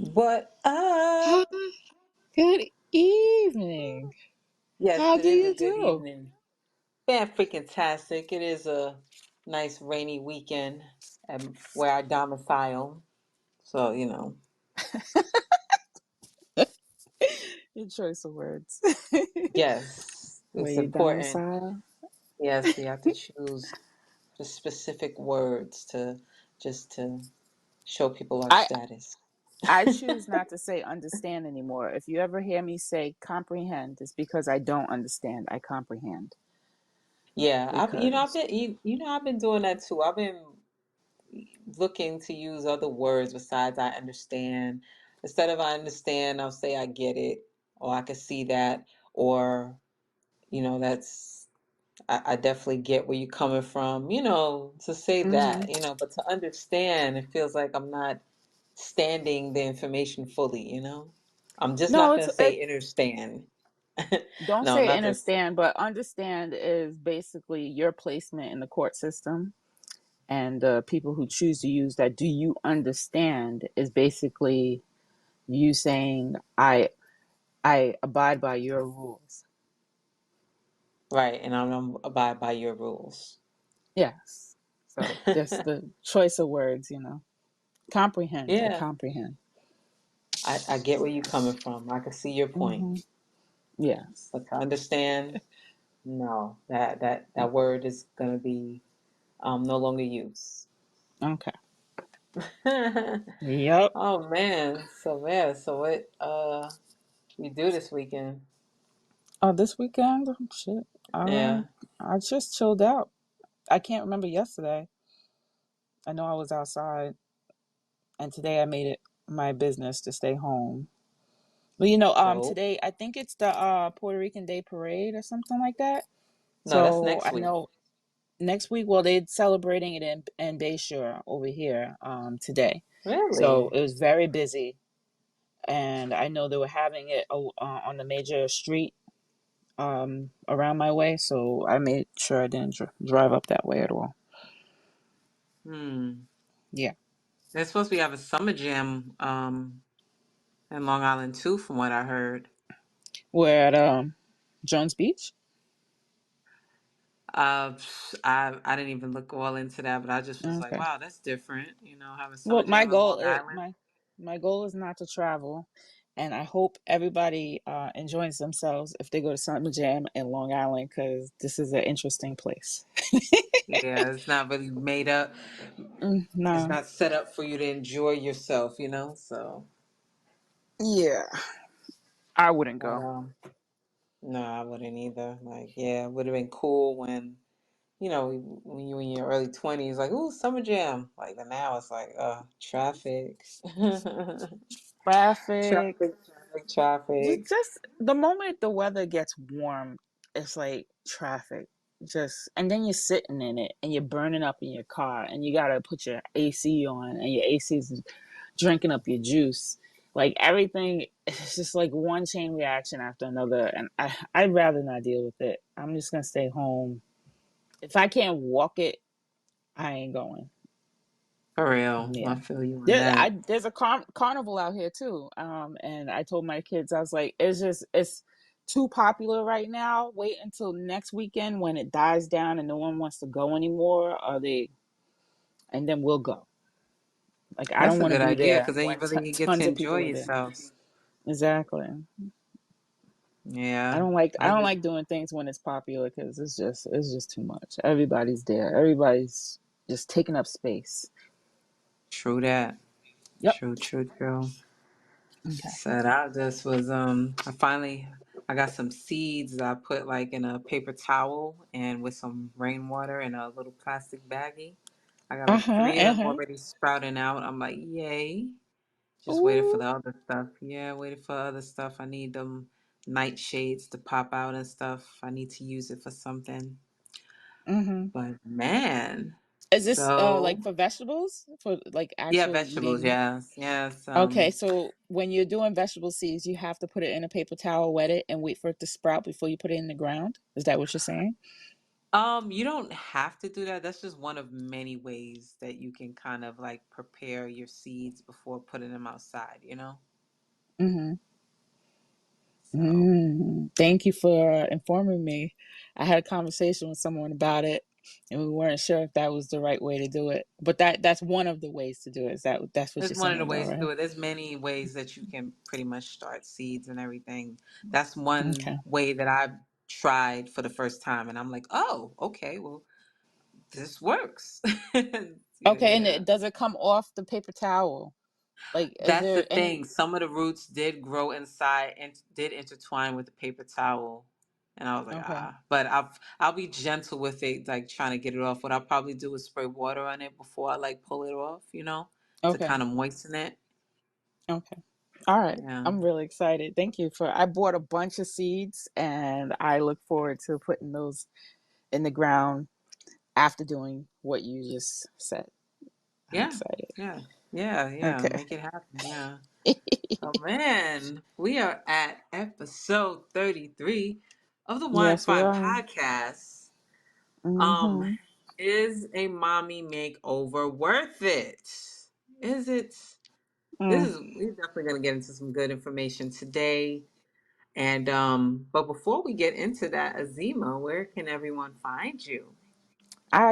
What up? Good evening. Yes, How it do is a you good do? evening. Man, freaking tastic. It is a nice rainy weekend where I domicile. So, Your choice of words. yes, Where it's you important. domicile? Yes, we have to choose the specific words to show people our I status. I choose not to say understand anymore. If you ever hear me say comprehend, it's because I don't understand. I comprehend. Yeah, I've Because been I've been doing that too. I've been looking to use other words besides I understand. Instead of I understand, I'll say I get it, or I can see that, or, that's, I definitely get where you're coming from, to say hmm that, but to understand, it feels like I'm not standing the information fully. I'm just no, not it's going to say understand. don't No, say not this. understand, but understand is basically your placement in the court system. And the people who choose to use that, do you understand, is basically you saying I abide by your rules. Right, and I'm going to abide by your rules. Yes. So just the choice of words. Comprehend. I Yeah, comprehend. I get where you're coming from. I can see your point. hmm Yes. But to understand, no, that word is gonna be no longer used. Okay. Yep. Oh man, so what you do this weekend? Oh, this weekend, shit. Yeah, I just chilled out. I can't remember yesterday. I know I was outside, and today I made it my business to stay home. Well, dope. today I think it's the Puerto Rican Day Parade or something like that. No, that's So next I week. know next week, well, they're celebrating it in Bayshore over here today. So Really? it was very busy, and I know they were having it on the major street around my way. So I made sure I didn't drive up that way at all. Hmm. Yeah, They're supposed to be having a summer jam in Long Island too, from what I heard. we're at Jones Beach. Uh, I didn't even look all into that, but I just was like, Okay. wow, that's different. Having Well, summer jam in Long Island. my goal is not to travel, and I hope everybody enjoys themselves if they go to Summer Jam in Long Island, because this is an interesting place. Yeah, it's not really made up. It's No, not set up for you to enjoy yourself. So, yeah, I wouldn't but go. no, I wouldn't either. Like, yeah, it would have been cool when you in your early 20s, like, ooh, summer jam. Like, but now it's like, traffic, Traffic. traffic. Just the moment the weather gets warm, it's like traffic. Just and then you're sitting in it and you're burning up in your car and you gotta put your AC on and your AC is drinking up your juice. Like everything, it's just like one chain reaction after another, and I'd rather not deal with it. I'm just gonna stay home. If I can't walk it, I ain't going. For real, I Yeah. feel you on that. There's a carnival out here too. And I told my kids, I was like, it's too popular right now. Wait until next weekend when it dies down and no one wants to go anymore, and then we'll go. Like I That's don't a want to good be idea there because then you when really get to tons of enjoy people are there. yourself. Exactly. Yeah, I I don't just like doing things when it's popular because it's just too much. Everybody's there. Everybody's just taking up space. true that. Yep. True, true, true. Okay. Said I just was I got some seeds I put like in a paper towel and with some rainwater in a little plastic baggie. I got Uh like huh. three of Uh them huh. already sprouting out. I'm like, yay. Just waiting for Ooh. the other stuff. Yeah, waiting for other stuff. I need them nightshades to pop out and stuff. I need to use it for something. Mm-hmm. But man, Is this like so for vegetables? For like yeah, actual vegetables, eating? yes. Yes. Okay, so when you're doing vegetable seeds, you have to put it in a paper towel, wet it, and wait for it to sprout before you put it in the ground. Is that what you're saying? You don't have to do that. That's just one of many ways that you can kind of like prepare your seeds before putting them outside, you know? Mm-hmm. So, Thank you for informing me. I had a conversation with someone about it, and we weren't sure if that was the right way to do it. But that's one of the ways to do it. Is that's what it's you're one of the saying, though, ways to do right? it. There's many ways that you can pretty much start seeds and everything. That's one Okay. way that I tried for the first time, and I'm like, oh, okay, well, this works. Okay, and Yeah. does it come off the paper towel? Like, is That's the there any? thing. Some of the roots did grow inside and did intertwine with the paper towel. And I was like, Okay. ah. But I'll be gentle with it, like trying to get it off. What I'll probably do is spray water on it before I like pull it off, to Okay. kind of moisten it. Okay. All right. Yeah. I'm really excited. Thank you for. I bought a bunch of seeds, and I look forward to putting those in the ground after doing what you just said. I'm Yeah. excited. Yeah. Yeah. Yeah. Okay. Make it happen. Yeah. Oh man. We are at episode 33 of the Wine Yes, we Fine are. Podcast. Um, Mm-hmm. is a mommy makeover worth it? Is it? Mm. We're definitely gonna get into some good information today. And but before we get into that, Azima, where can everyone find you?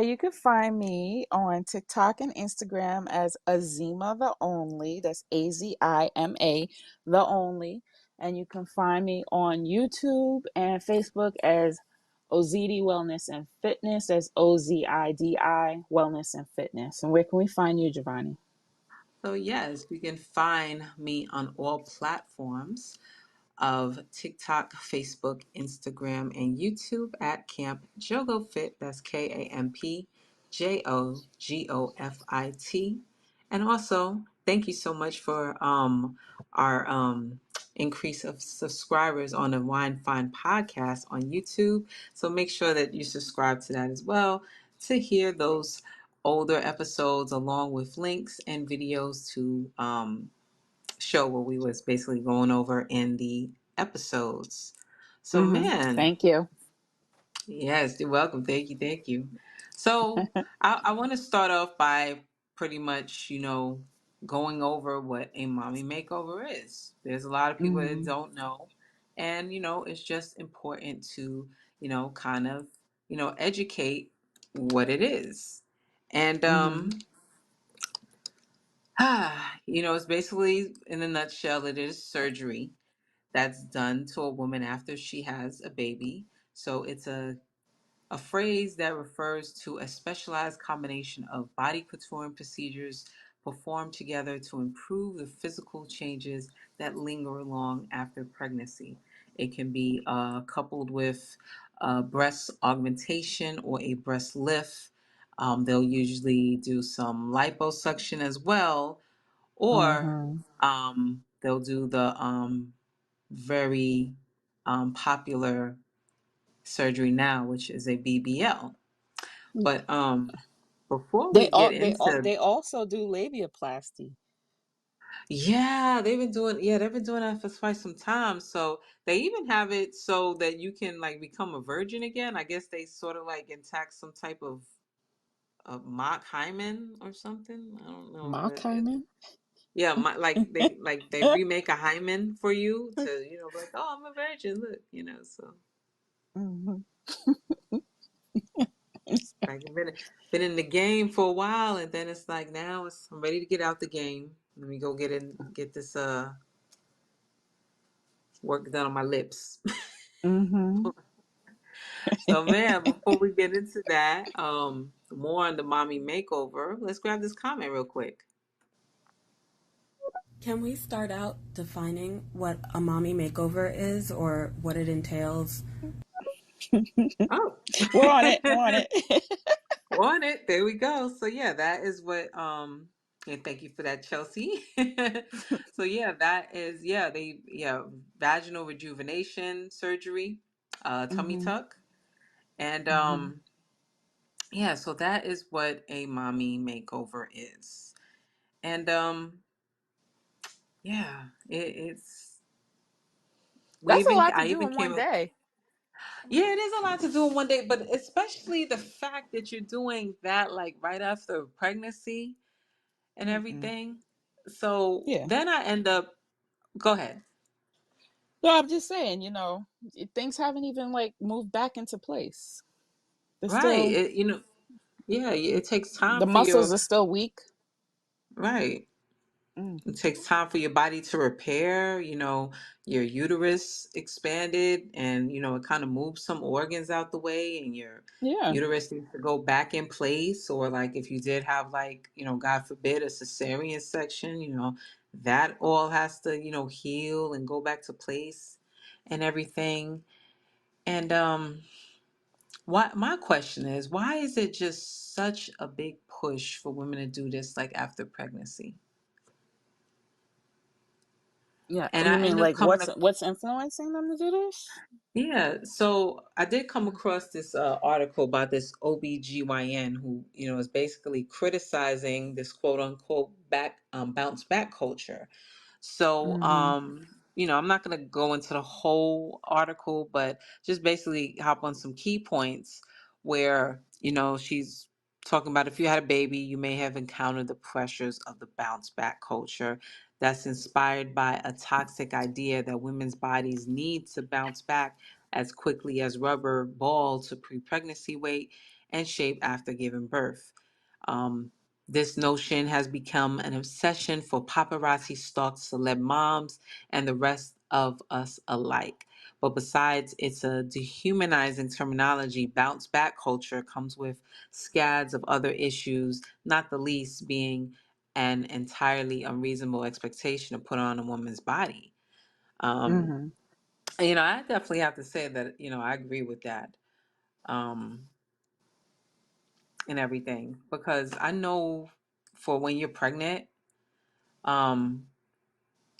You can find me on TikTok and Instagram as Azima the Only. That's Azima the Only. And you can find me on YouTube and Facebook as Ozidi Wellness and Fitness. As Ozidi Wellness and Fitness. And where can we find you, Jovani? So yes, you can find me on all platforms of TikTok, Facebook, Instagram, and YouTube at Camp Jogo Fit. That's KampJogofit. And also, thank you so much for our increase of subscribers on the Wine Fine podcast on YouTube. So make sure that you subscribe to that as well to hear those older episodes along with links and videos to show what we was basically going over in the episodes. So Mm-hmm. man, Thank you. yes, you're welcome. Thank you, thank you. So I want to start off by pretty much, going over what a mommy makeover is. There's a lot of people that Mm-hmm. don't know. And, it's just important to, kind of, educate what it is. And Mm-hmm. it's basically in a nutshell, it is surgery that's done to a woman after she has a baby. So it's a phrase that refers to a specialized combination of body contouring procedures performed together to improve the physical changes that linger along after pregnancy. It can be coupled with breast augmentation or a breast lift. They'll usually do some liposuction as well, or Mm-hmm. they'll do the very popular surgery now, which is a BBL. But before we get into, They also do labiaplasty. they've been doing that for quite some time. So they even have it so that you can like become a virgin again. I guess they sort of like intact some type of mock hymen or something. I don't know, but Markheimer? yeah, like they remake a hymen for you to like, oh, I'm a virgin. Look, so. Mm-hmm. Like been in the game for a while, and then it's like now I'm ready to get out the game. Let me go get this work done on my lips. Mm-hmm. So man, before we get into that, more on the mommy makeover, let's grab this comment real quick. Can we start out defining what a mommy makeover is or what it entails? Oh, We're on it. We're on it. on it. There we go. So yeah, that is what and thank you for that, Chelsea. So yeah, that is vaginal rejuvenation surgery, tummy Mm-hmm. tuck. And Mm-hmm. yeah, so that is what a mommy makeover is. And yeah, it's we That's a even lot to I do even in one came day. Yeah, it is a lot to do in one day, but especially the fact that you're doing that like right after pregnancy and Mm-mm. everything. So Yeah. then I end up, go ahead. No, I'm just saying, things haven't even like moved back into place. They're Right. still Yeah, it takes time the for muscles your, are still weak. right. Mm. It takes time for your body to repair, your uterus expanded and, it kind of moves some organs out the way and your Yeah. uterus needs to go back in place. Or like if you did have like, God forbid, a cesarean section, that all has to, heal and go back to place and everything. And why my question is, why is it just such a big push for women to do this like after pregnancy? Yeah. And You I mean end up like coming what's influencing them to do this? Yeah, so I did come across this article about this OBGYN who, is basically criticizing this quote unquote bounce back culture. So, Mm-hmm. I'm not going to go into the whole article, but just basically hop on some key points where, she's talking about if you had a baby, you may have encountered the pressures of the bounce back culture that's inspired by a toxic idea that women's bodies need to bounce back as quickly as rubber ball to pre-pregnancy weight and shape after giving birth. Um, this notion has become an obsession for paparazzi stalked celeb moms and the rest of us alike. But besides, it's a dehumanizing terminology. Bounce back culture comes with scads of other issues, not the least being an entirely unreasonable expectation to put on a woman's body. Um, Mm-hmm. I definitely have to say that, I agree with that. Um, and everything because I know for when you're pregnant, um,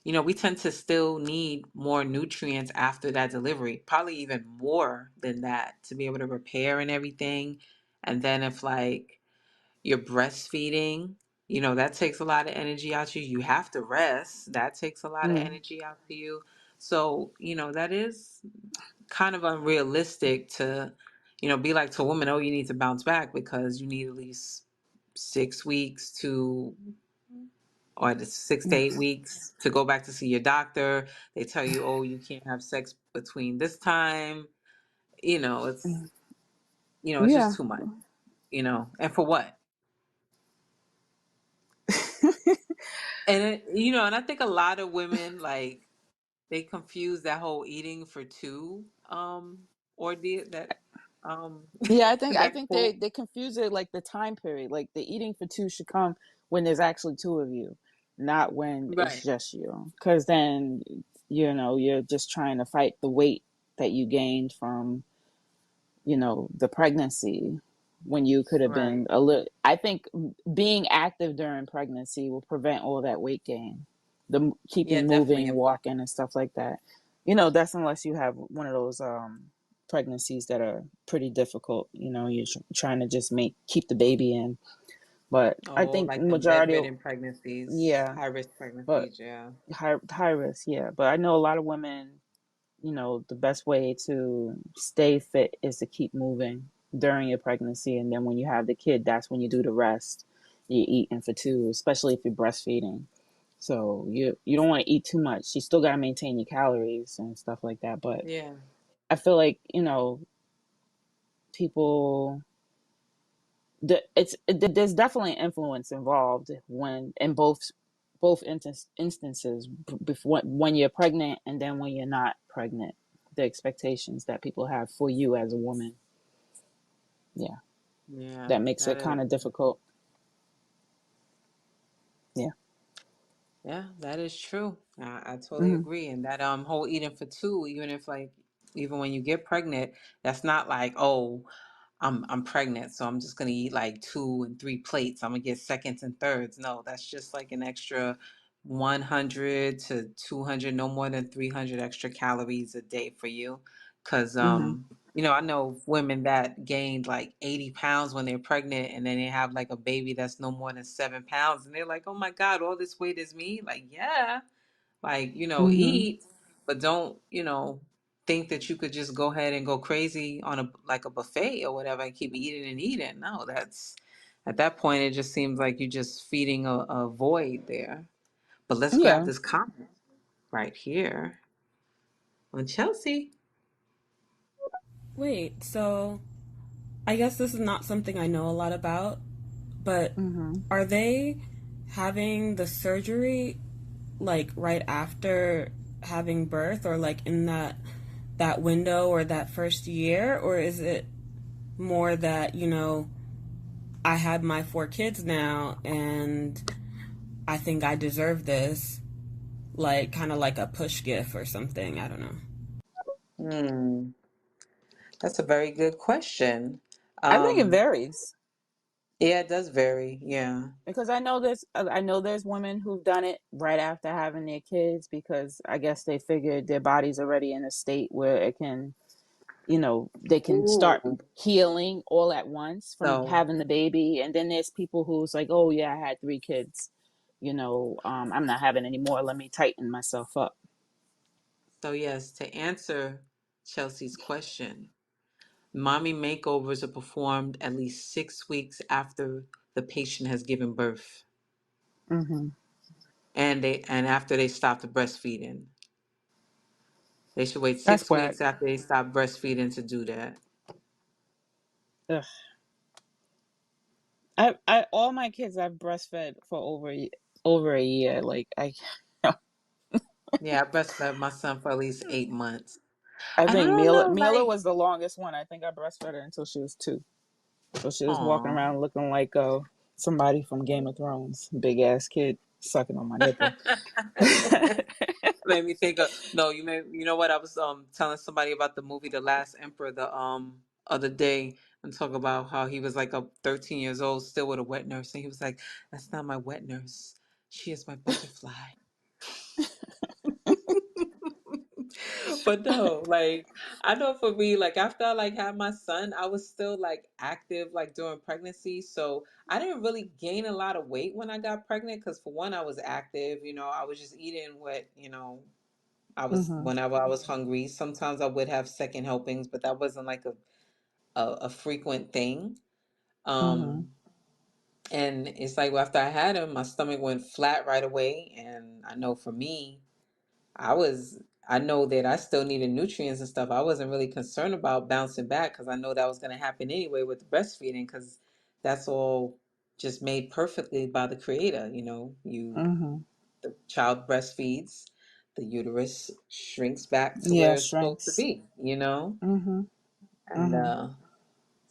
we tend to still need more nutrients after that delivery, probably even more than that to be able to repair and everything. And then if like you're breastfeeding, that takes a lot of energy out of you. You have to rest. That takes a lot of Mm. energy out of you. So, that is kind of unrealistic to, be like to a woman, oh, you need to bounce back because you need at least 6 weeks to, or the 6 to 8 weeks to go back to see your doctor. They tell you, oh, you can't have sex between this time. It's, it's just Yeah. too much, and for what? And and I think a lot of women like they confuse that whole eating for two ordeal that um Yeah, I think they quote. they confuse it like the time period. Like the eating for two should come when there's actually two of you, not when it's Right. just you. Because then you're just trying to fight the weight that you gained from the pregnancy when you could have been Right. a little. I think being active during pregnancy will prevent all that weight gain. The Yeah, keeping definitely. moving and walking and stuff like that. That's unless you have one of those pregnancies that are pretty difficult. You're trying to just make keep the baby in. But I Oh, think like them majority of bedridden pregnancies, yeah, high risk but pregnancies, yeah. high risk, yeah. But I know a lot of women, the best way to stay fit is to keep moving during your pregnancy. And then when you have the kid, that's when you do the rest. You're eating for two, especially if you're breastfeeding. So you don't want to eat too much. You still got to maintain your calories and stuff like that. But Yeah. I feel like, people, there's definitely influence involved when in both instances before when you're pregnant and then when you're not pregnant, the expectations that people have for you as a woman, yeah, Yeah. that makes That it is. kind of difficult. Yeah. Yeah, that is true. I totally Hmm. agree. And that whole eating for two, even if like even when you get pregnant, that's not like, oh, I'm pregnant, so I'm just gonna eat like 2 and 3 plates. I'm gonna get seconds and thirds. No, that's just like an extra 100 to 200, no more than 300 extra calories a day for you. Cause Hmm. I know women that gained like 80 pounds when they're pregnant, and then they have like a baby that's no more than 7 pounds, and they're like, oh my God, all this weight is me. Like, yeah, like Hmm. eat, but don't think that you could just go ahead and go crazy on a buffet or whatever and keep eating and eating. No, that's at that point it just seems like you're just feeding a void there. But let's grab Yeah. this comment right here on Chelsea. Wait, so I guess this is not something I know a lot about, but Mm-hmm. are they having the surgery like right after having birth, or like in that window or that first year, or is it more that, I had my 4 kids now and I think I deserve this, like kind of like a push gift or something? I don't know. Hmm, that's a very good question. I think it Um, varies yeah, it does vary. Yeah. because I know there's women who've done it right after having their kids because I guess they figured their body's already in a state where it can, they can start Ooh. healing all at once from So having the baby. And then there's people who's like, oh yeah, I had 3 kids, I'm not having any more. Let me tighten myself up. so yes, to answer Chelsea's question, mommy makeovers are performed at least 6 weeks after the patient has given birth, Hmm. and after they stop the breastfeeding. They should wait That's six whack. weeks after they stop breastfeeding to do that. Ugh. I all my kids I've breastfed for over a year. Like Yeah, I breastfed my son for at least 8 months. I And I think don't Mila know, Mila like, was the longest one. I think I breastfed her until she was 2. So she was walking aw. around looking like somebody from Game of Thrones, big ass kid sucking on my nipple. Made me think of no, you know what? I was telling somebody about the movie The Last Emperor the other day and talk about how he was like a 13 years old still with a wet nurse and he was like, that's not my wet nurse. She is my butterfly. But no, like I know for me, like after I like had my son, I was still like active like during pregnancy. So I didn't really gain a lot of weight when I got pregnant because for one, I was active, I was just eating what. I was Hmm. whenever I was hungry. Sometimes I would have second helpings, but that wasn't like a frequent thing. Hmm. Um, and it's like after I had him, my stomach went flat right away. And I know for me, I know that I still needed nutrients and stuff. I wasn't really concerned about bouncing back because I know that was going to happen anyway with the breastfeeding because that's all just made perfectly by the creator. Hmm. The child breastfeeds, the uterus shrinks back to Yeah, where it's supposed to shrinks. be. Hmm. And Hmm.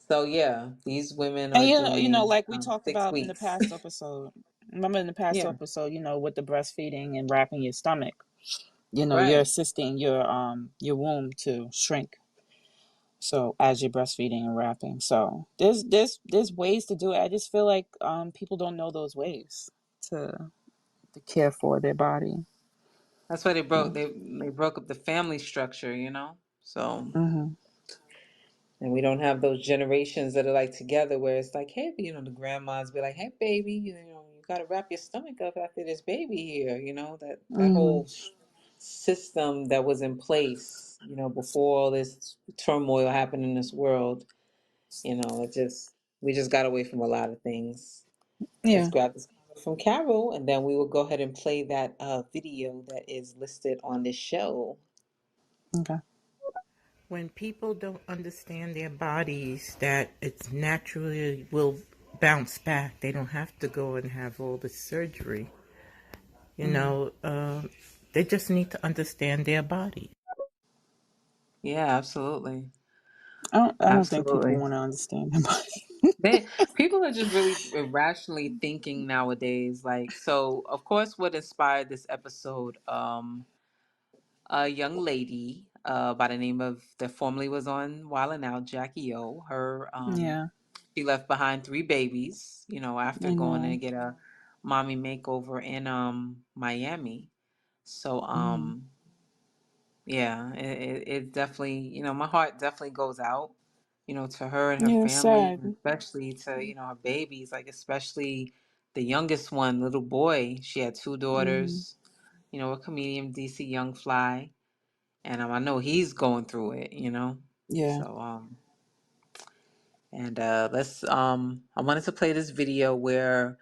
so yeah, these women And are doing like we talked six about in the weeks. past episode. Remember in the past Yeah, episode, with the breastfeeding and wrapping your stomach, you're right. assisting your womb to shrink. So as you're breastfeeding and wrapping, so there's ways to do it. I just feel like people don't know those ways to to care for their body. That's why they broke Yeah. they broke up the family structure. So Hmm. and we don't have those generations that are like together where it's like, hey, the grandmas be like, hey, baby, you got to wrap your stomach up after this baby here. That Hmm. whole system that was in place, before all this turmoil happened in this world. It just we just got away from a lot of things. Let's Yeah. grab this from Carol, and then we will go ahead and play that video that is listed on this show. Okay. When people don't understand their bodies, that it's naturally will bounce back. They don't have to go and have all the surgery. You Hmm. know, they just need to understand their body. Yeah, absolutely. I don't think people Absolutely. want to understand their body. People are just really irrationally thinking nowadays. Like, so of course, what inspired this episode? A young lady by the name of that formerly was on Wild 'N Out, Jackie O. Yeah. She left behind 3 babies. After I going to know. get a mommy makeover in Miami. So Hmm. yeah, it definitely, my heart definitely goes out, to her and her Yeah. It's family, sad. and especially to, her babies, like especially the youngest one, little boy. She had two Hmm. daughters, a comedian, DC Young Fly. and I know he's going through it, you know. Yeah. So and let's I wanted to play this video where,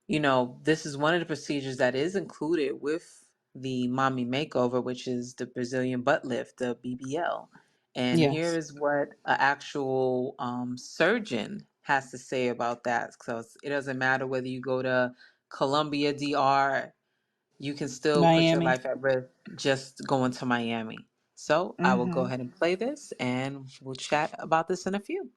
you know, this is one of the procedures that is included with the mommy makeover, which is the Brazilian butt lift, the BBL. And here Yes. is what an actual surgeon has to say about that. So it doesn't matter whether you go to Colombia, DR, you can still put your Miami. life at risk just going to Miami. So I will go Mm-hmm. ahead and play this and we'll chat about this in a few.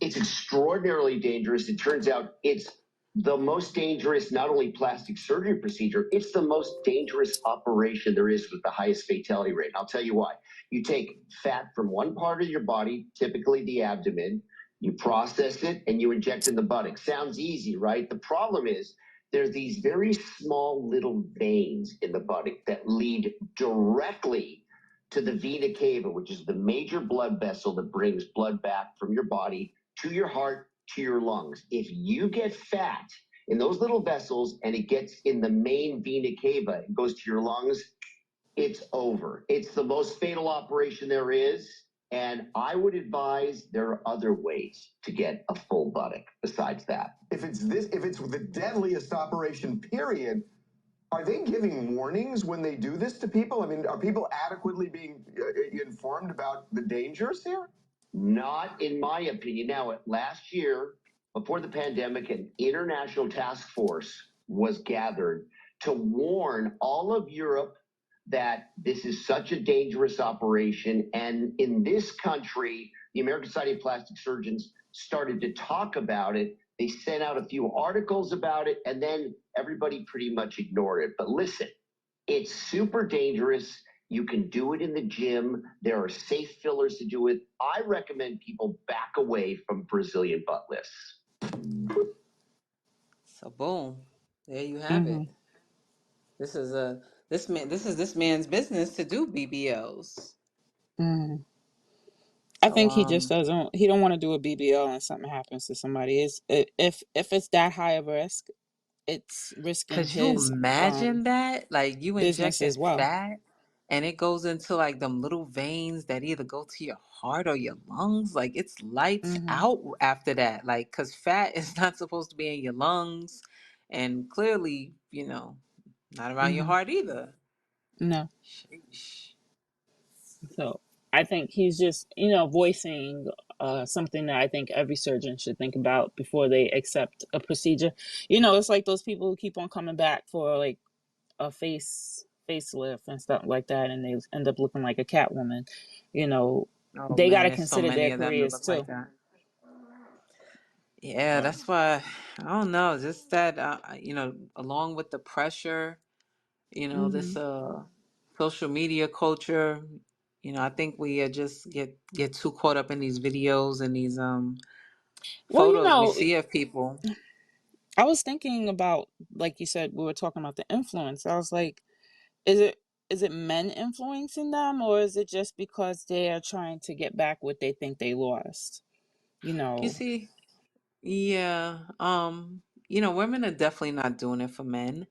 It's extraordinarily dangerous. It turns out it's the most dangerous, not only plastic surgery procedure, it's the most dangerous operation there is with the highest fatality rate. I'll tell you why. You take fat from one part of your body, typically the abdomen, you process it, and you inject in the buttocks. Sounds easy, right? The problem is there's these very small little veins in the buttock that lead directly to the vena cava, which is the major blood vessel that brings blood back from your body to your heart, to your lungs. If you get fat in those little vessels and it gets in the main vena cava, it goes to your lungs, it's over. It's the most fatal operation there is. And I would advise there are other ways to get a full buttock besides that. If it's the deadliest operation, period, are they giving warnings when they do this to people? I mean, are people adequately being informed about the dangers here? Not in my opinion. Now, last year, before the pandemic, an international task force was gathered to warn all of Europe that this is such a dangerous operation. And in this country, the American Society of Plastic Surgeons started to talk about it. They sent out a few articles about it, and then everybody pretty much ignored it. But listen, it's super dangerous. You can do it in the gym. There are safe fillers to do it. I recommend people back away from Brazilian butt lifts. So boom, there you have Mm-hmm. it. This is this man's business to do BBLs. Mm-hmm. I So think he just doesn't. He don't want to do a BBL and something happens to somebody. If it's that high of risk, it's risking could you his imagine that? Like you inject business as that well. fat and it goes into like them little veins that either go to your heart or your lungs. Like it's lights Mm-hmm. out after that. Like cause fat is not supposed to be in your lungs and clearly, you know, not around your Mm-hmm. heart either. No. Sheesh. So I think he's just, voicing something that I think every surgeon should think about before they accept a procedure. It's like those people who keep on coming back for like a facelift and stuff like that, and they end up looking like a cat woman. Oh They got man, to there's so consider many their of them that careers look like too. that. Yeah, So. that's why I don't know. Just that, along with the pressure, Hmm. this social media culture, I think we just get too caught up in these videos and these Well, photos we see of people. I was thinking about, like you said, we were talking about the influence. I was like, is it men influencing them, or is it just because they are trying to get back what they think they lost? You You know. see, yeah, women are definitely not doing it for men.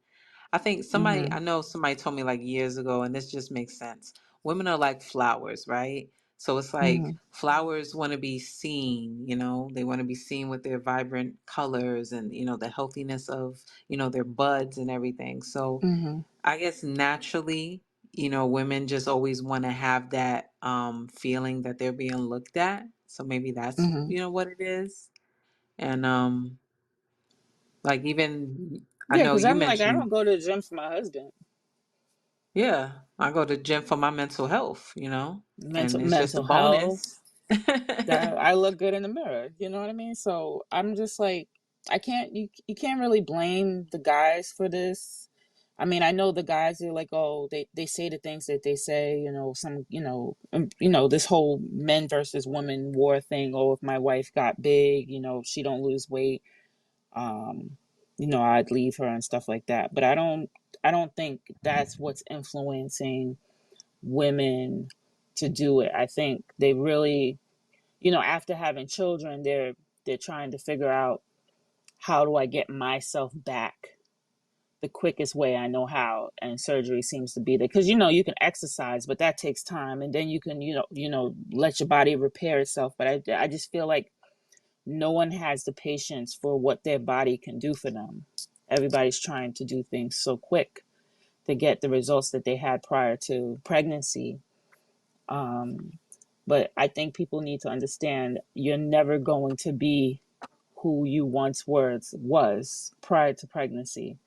Mhm. I know somebody told me like years ago, and this just makes sense. Women are like flowers, right? So it's like Mhm. flowers want to be seen, they want to be seen with their vibrant colors and, the healthiness of, their buds and everything. So Mhm. I guess naturally, women just always want to have that feeling that they're being looked at. So maybe that's, Mhm. what it is. And like even I Yeah, know because you I'm like, I mentioned. don't go to the gym for my husband. Yeah, I go to the gym for my mental health, Mental and it's just a mental health. bonus. That I look good in the mirror. You know what I mean? So I'm just like, I can't. You can't really blame the guys for this. I mean, I know the guys are like, oh, they say the things that they say. This whole men versus women war thing. Oh, if my wife got big, she don't lose weight. Um, I'd leave her and stuff like that. But I don't think that's what's influencing women to do it. I think they really, after having children, they're trying to figure out, how do I get myself back the quickest way I know how, and surgery seems to be there. Because you can exercise, but that takes time, and then you can let your body repair itself. But I just feel like no one has the patience for what their body can do for them. Everybody's trying to do things so quick to get the results that they had prior to pregnancy. But I think people need to understand you're never going to be who you once was prior to pregnancy,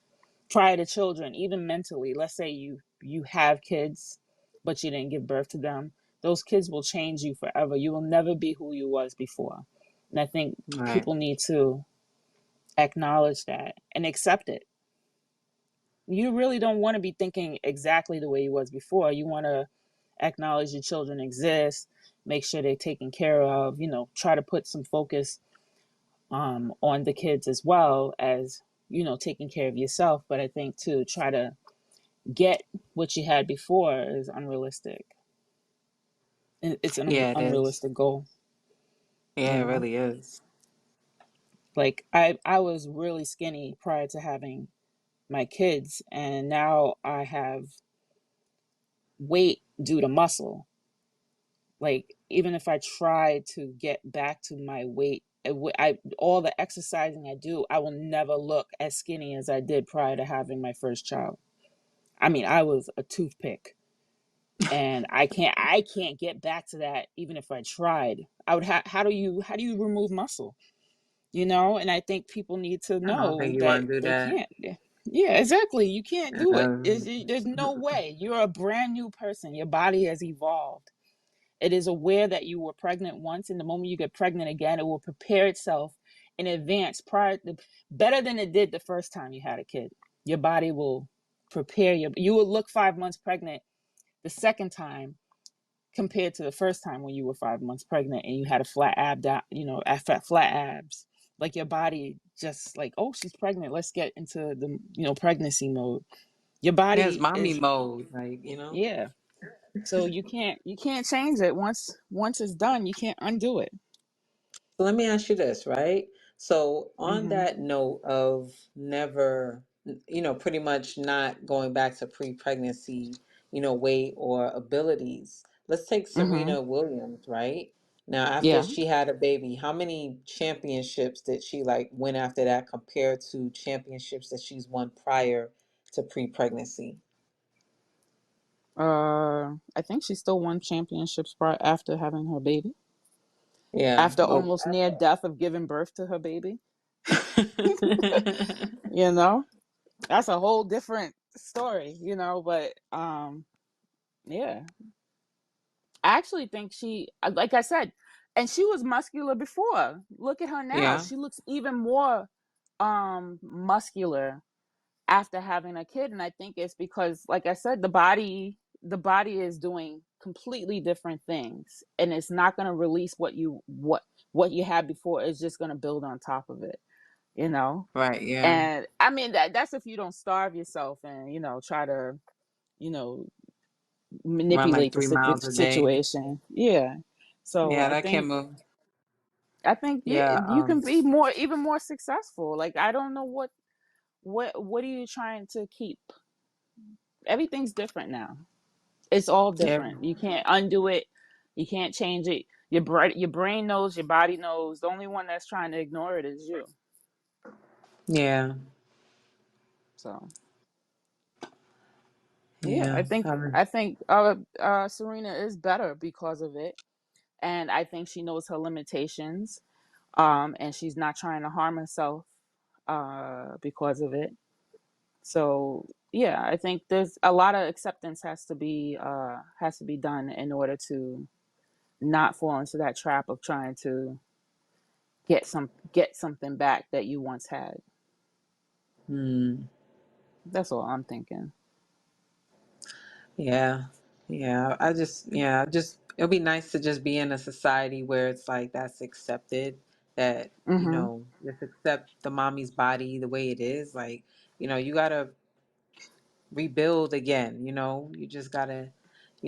prior to children, even mentally. Let's say you have kids, but you didn't give birth to them. Those kids will change you forever. You will never be who you was before. And I think Right. people need to acknowledge that and accept it. You really don't want to be thinking exactly the way you was before. You want to acknowledge your children exist, make sure they're taken care of, try to put some focus on the kids as well as, taking care of yourself. But I think to try to get what you had before is unrealistic. It's an Yeah, it is. unrealistic goal, Yeah, you it know? really is. Like I was really skinny prior to having my kids, and now I have weight due to muscle. Like even if I try to get back to my weight, all the exercising I do, I will never look as skinny as I did prior to having my first child. I mean, I was a toothpick, and I can't get back to that even if I tried. I would how do you remove muscle? And I think people need to I don't know think you that want to do they that. can't. Yeah, exactly. You can't do it. Um, There's no way. You're a brand new person. Your body has evolved. It is aware that you were pregnant once, and the moment you get pregnant again, it will prepare itself in advance, better than it did the first time you had a kid. Your body will prepare you will look 5 months pregnant the second time compared to the first time when you were 5 months pregnant and you had a flat flat abs. Like your body just like, oh, she's pregnant. Let's get into the pregnancy mode. Your yeah, it's body mommy is, mode, yeah. So you can't change it once it's done. You can't undo it. So let me ask you this, right? So on Mhm. that note of never, pretty much not going back to pre-pregnancy, weight or abilities. Let's take Mhm. Serena Williams, right? Now, after Yeah. she had a baby, how many championships did she like win after that compared to championships that she's won prior to pre-pregnancy? I think she still won championships right after having her baby. Yeah. After Well, almost near death of giving birth to her baby. You know? That's a whole different story. But yeah. I actually think she, like I said, and she was muscular before. Look at her now. yeah. She looks even more muscular after having a kid, and I think it's because, like I said, the body is doing completely different things, and it's not going to release what you had before. It's just going to build on top of it, you know. Right. Yeah. And I mean that's if you don't starve yourself and try to you know Run like manipulate the 3 miles a day. situation. Yeah. So Yeah, I that can't think move. I think Yeah. you can be even more successful. Like I don't know what are you trying to keep? Everything's different now. It's all Yeah. different. You can't undo it. You can't change it. Your brain knows, your body knows. The only one that's trying to ignore it is you. Yeah. So yeah, Yeah. I think Serena is better because of it, and I think she knows her limitations. And she's not trying to harm herself because of it. So yeah, I think there's a lot of acceptance has to be done in order to not fall into that trap of trying to get something back that you once had. Hmm. That's all I'm thinking. Yeah. Yeah. It'll be nice to just be in a society where it's like that's accepted, that, Mhm. just accept the mommy's body the way it is. Like, you gotta rebuild again, you just gotta,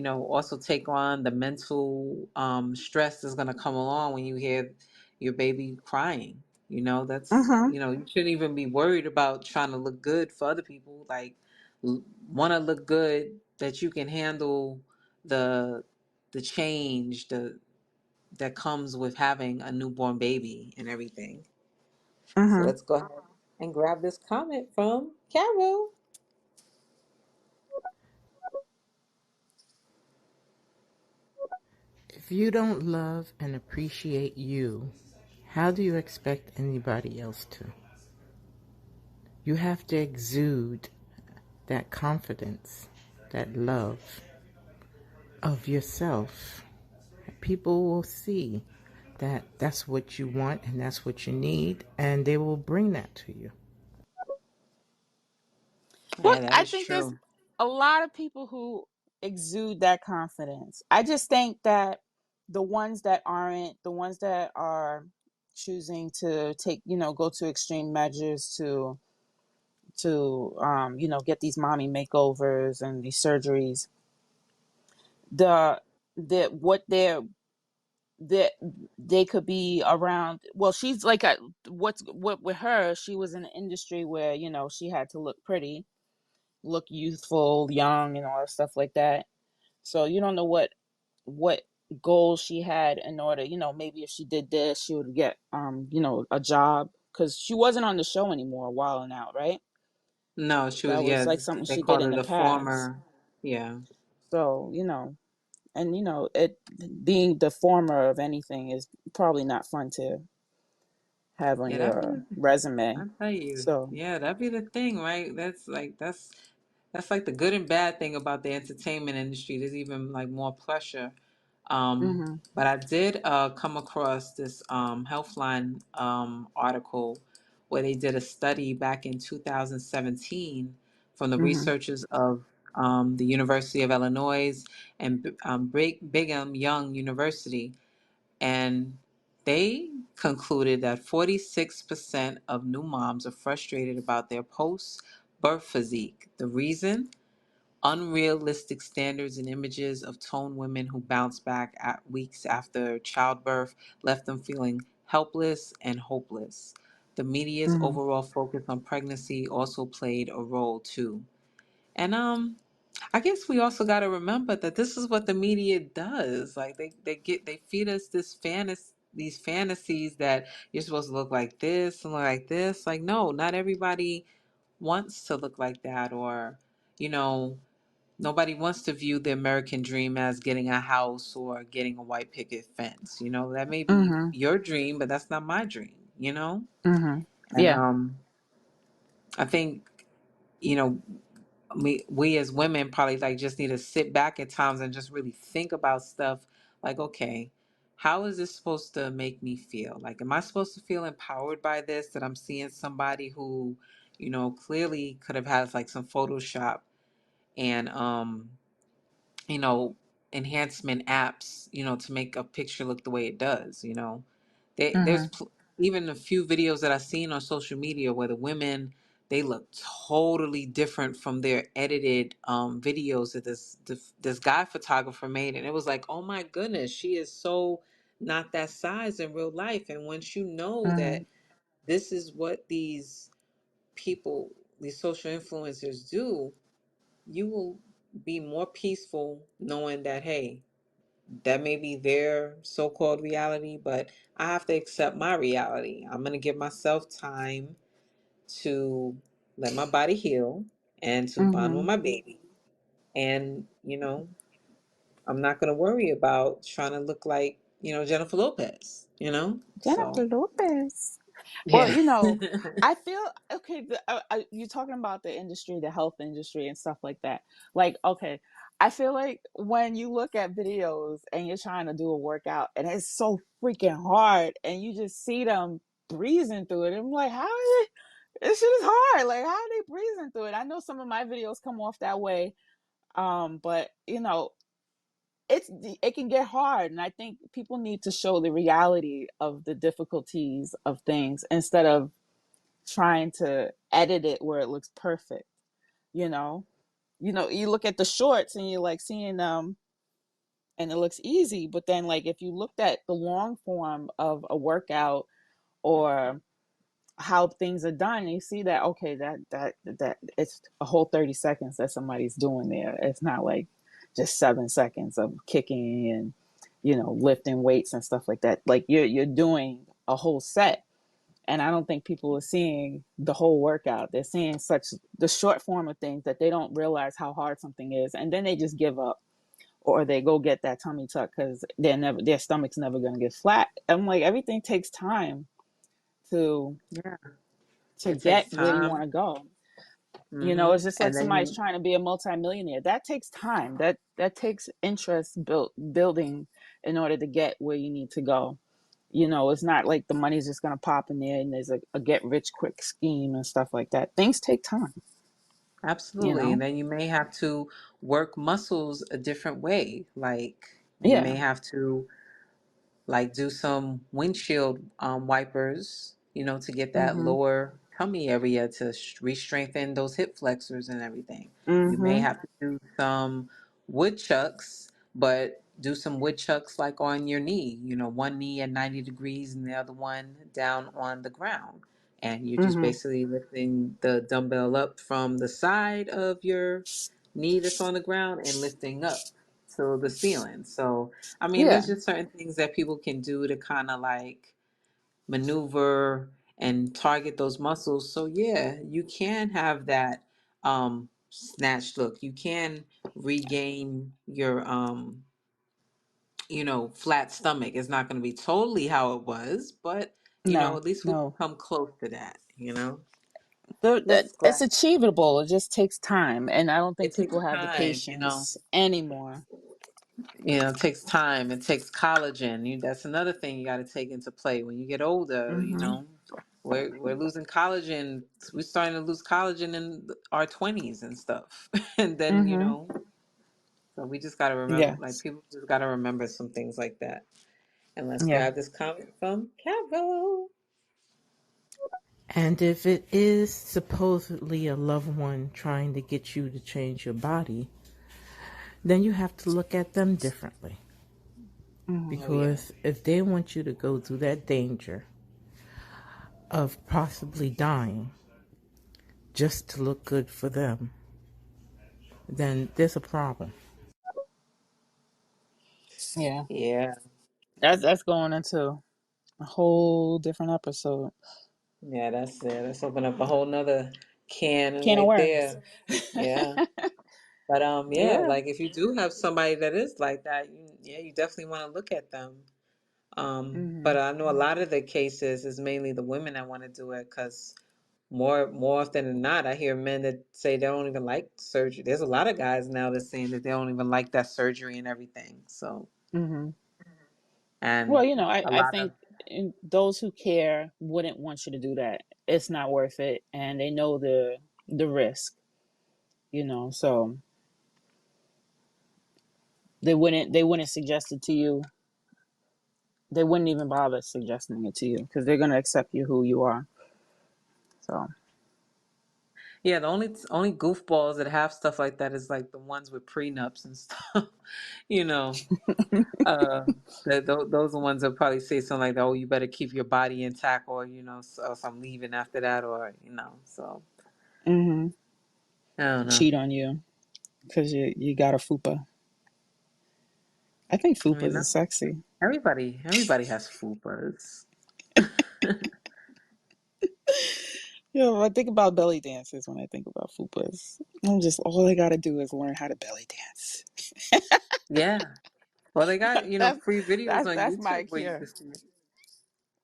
also take on the mental stress that's gonna come along when you hear your baby crying. That's, Mhm. you shouldn't even be worried about trying to look good for other people. Like, want to look good that you can handle the change that comes with having a newborn baby and everything. So Mhm. let's go ahead and grab this comment from Carol. If you don't love and appreciate you, how do you expect anybody else to? You have to exude that confidence, that love of yourself. People will see that that's what you want and that's what you need, and they will bring that to you. Well, Yeah, that I is think there's true. a lot of people who exude that confidence. I just think that the ones that aren't, the ones that are choosing to take, go to extreme measures to get these mommy makeovers and these surgeries, the what they're that they could be around. Well, she's like what with her, she was in an industry where she had to look pretty, look youthful, young, and all that stuff like that. So you don't know what goals she had in order, maybe if she did this, she would get a job, because she wasn't on the show anymore a while and out, right? No, she was, That was yeah, like something they she did called in her the the past. former. Yeah. So and it being the former of anything is probably not fun to have on Yeah, that'd be your resume. I tell you, So yeah, that'd be the thing, right? That's like the good and bad thing about the entertainment industry. There's even like more pressure. mhm But I did come across this Healthline article where they did a study back in 2017 from the mhm researchers of the University of Illinois and Brigham Young University, and they concluded that 46% of new moms are frustrated about their post birth physique. The reason? Unrealistic standards and images of toned women who bounce back at weeks after childbirth left them feeling helpless and hopeless. The media's mhm overall focus on pregnancy also played a role too. And I guess we also got to remember that this is what the media does. Like they feed us these fantasies that you're supposed to look like this and look like this. Like, no, not everybody wants to look like that, or you know, nobody wants to view the American dream as getting a house or getting a white picket fence. That may be mhm your dream, but that's not my dream. mhm And yeah, I think, you know, we as women probably like just need to sit back at times and just really think about stuff like, okay, how is this supposed to make me feel? Like, am I supposed to feel empowered by this, that I'm seeing somebody who, clearly could have had like some Photoshop and you know, enhancement apps, to make a picture look the way it does. There's mhm even a few videos that I've seen on social media where the women, they look totally different from their edited videos that this guy photographer made, and it was like, oh my goodness, she is so not that size in real life. And once you know that mhm this is what people, these social influencers do, you will be more peaceful knowing that, hey, that may be their so-called reality, but I have to accept my reality. I'm going to give myself time to let my body heal and to bond with mhm my baby. And, I'm not going to worry about trying to look like, Jennifer Lopez. Jennifer So, Lopez. Well, yeah. I feel okay. You're talking about the industry, the health industry, and stuff like that. Like, okay, I feel like when you look at videos and you're trying to do a workout and it's so freaking hard, and you just see them breezing through it, I'm like, how is it? This shit is hard. Like, how are they breezing through it? I know some of my videos come off that way, but it can get hard, and I think people need to show the reality of the difficulties of things instead of trying to edit it where it looks perfect. you know you look at the shorts and you're like seeing them and it looks easy, but then like if you looked at the long form of a workout or how things are done, you see that, okay, that it's a whole 30 seconds that somebody's doing there. It's not like just 7 seconds of kicking and, lifting weights and stuff like that. Like you're doing a whole set. And I don't think people are seeing the whole workout. They're seeing such the short form of things that they don't realize how hard something is, and then they just give up, or they go get that tummy tuck because their stomach's never going to get flat. I'm like, everything takes time to Yeah, to it takes get where you want time. to go. Hmm. It's just like And then somebody's you trying to be a multimillionaire. That takes time. That takes interest building in order to get where you need to go. It's not like the money's just gonna pop in there and there's a get rich quick scheme and stuff like that. Things take time. You absolutely, and know. then you may have to work muscles a different way. Like you Yeah. may have to like do some windshield wipers, to get that Mhm. lower tummy area to re-strengthen those hip flexors and everything. You may Mhm. have to do some wood chucks, but do some wood chucks like on your knee, one knee at 90 degrees and the other one down on the ground. And you're just Mhm. basically lifting the dumbbell up from the side of your knee that's on the ground and lifting up to the ceiling. So I mean, Yeah. there's just certain things that people can do to kind of like maneuver and target those muscles. So yeah, you can have that snatched look. You can regain your flat stomach. It's not going to be totally how it was, but No. at least we can No. come close to that. That Let's it's glad achievable. It just takes time, and I don't it think takes people have the time. patience anymore. It takes time. It takes collagen. That's another thing you got to take into play when you get older. Mhm. We're losing collagen. We're starting to lose collagen in our 20s and stuff. And then Mhm. so we just got to remember, like Yes. people just got to remember some things like that. And let's Yeah. grab this comment from Cavo. And if it is supposedly a loved one trying to get you to change your body, then you have to look at them differently. Mhm. Oh yeah. Because if they want you to go through that danger of possibly dying just to look good for them, then there's a problem. Yeah. Yeah. That's going into a whole different episode. Yeah, that's it. Let's open up a whole nother can Can of right worms. there. Yeah. But yeah, Yeah. like if you do have somebody that is like that, you definitely want to look at them. But Mhm. I know a lot of the cases is mainly the women that want to do it because more often than not, I hear men that say they don't even like surgery. There's a lot of guys now that's saying that they don't even like that surgery and everything. So, Mhm. Well, and a I lot of think those who care wouldn't want you to do that. It's not worth it, and they know the risk. So they wouldn't suggest it to you. They wouldn't even bother suggesting it to you because they're gonna accept you who you are. So. yeah, the only goofballs that have stuff like that is like the ones with prenups and stuff. you know, Uh, those are the ones that probably say something like that. Oh, you better keep your body intact, or so I'm leaving after that, or So Mhm. I don't know. Cheat on you because you got a fupa. I think I mean, fupas are that's sexy. everybody has fupas. I think about belly dances when I think about fupas. I'm just all I gotta do is learn how to belly dance. Yeah. Well, they got that's free videos that's on that's my YouTube where you cure. can see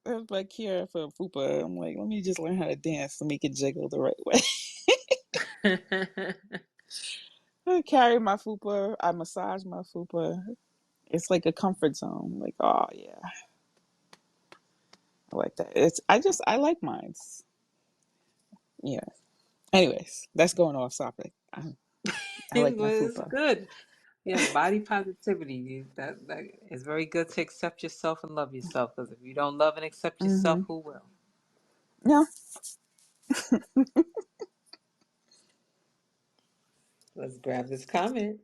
That's my cure for fupa. I'm like, let me just learn how to dance to make it jiggle the right way. it. I carry my fupa. I massage my fupa. It's like a comfort zone. Like, oh yeah, I like that. I like mines. Yeah. Anyways, that's going off topic. I like my was fupa. good. Yeah, body positivity. That is very good to accept yourself and love yourself. Because if you don't love and accept yourself, Hmm. who will? Yeah. Let's grab this comment.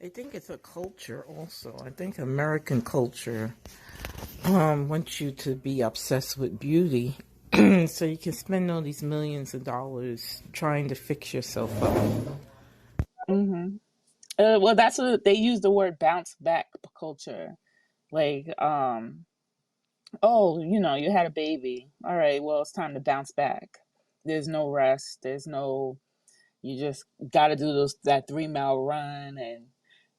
I think it's a culture also. I think American culture wants you to be obsessed with beauty so you can spend all these millions of dollars trying to fix yourself up. Mm-hmm. Well, that's what they use the word bounce back culture. Like, oh, you had a baby. All right, well, it's time to bounce back. There's no rest. You just got to do that 3 mile run and